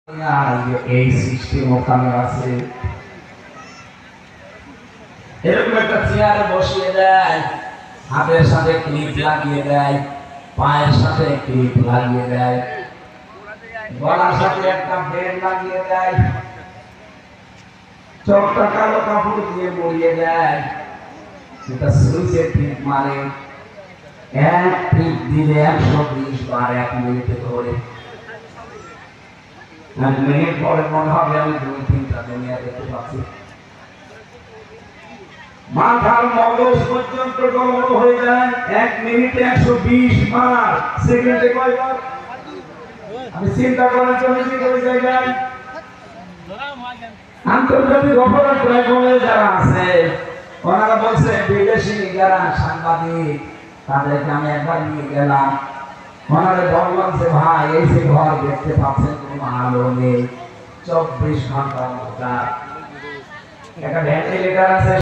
এই সিস্টেম ওখানে আছে। এরকম একটা চেয়ারে বসিয়ে দেয়, হাতের সাথে ক্লিপ লাগিয়ে দেয়, পায়ের সাথে ক্লিপ লাগিয়ে দেয়, গলার সাথে একটা বেল্ট লাগিয়ে দেয়, চোখটা কালো কাপড় দিয়ে মুড়িয়ে দেয়, এটা সুইচের টিপ মারে, এক টিপ দিলে 120 বার 1 মিনিটে ধরে। 1 মিনিট পরে মনে হবে আমি 2-3টা দুনিয়া দেখতে পাচ্ছি। মাথার মগজ পর্যন্ত গরম হয়ে যায় 1 মিনিটে 120 বার, সেকেন্ডে কয়বার? আমি চিন্তা করার জন্য কি করে যাই? আন্তর্জাতিক অপরাধ ট্রাইব্যুনালে যারা আছে ওনারা বলছে বিদেশি যারা সাংবাদিক তাদেরকে আমি একবার নিয়ে গেলাম, ওনারা বললাম যে ভাই এই যে ঘর দেখতে পাচ্ছেন কোনো আলো নেই, 24 ঘন্টা অন্ধকার, একটা ভেন্টিলেটর আছে।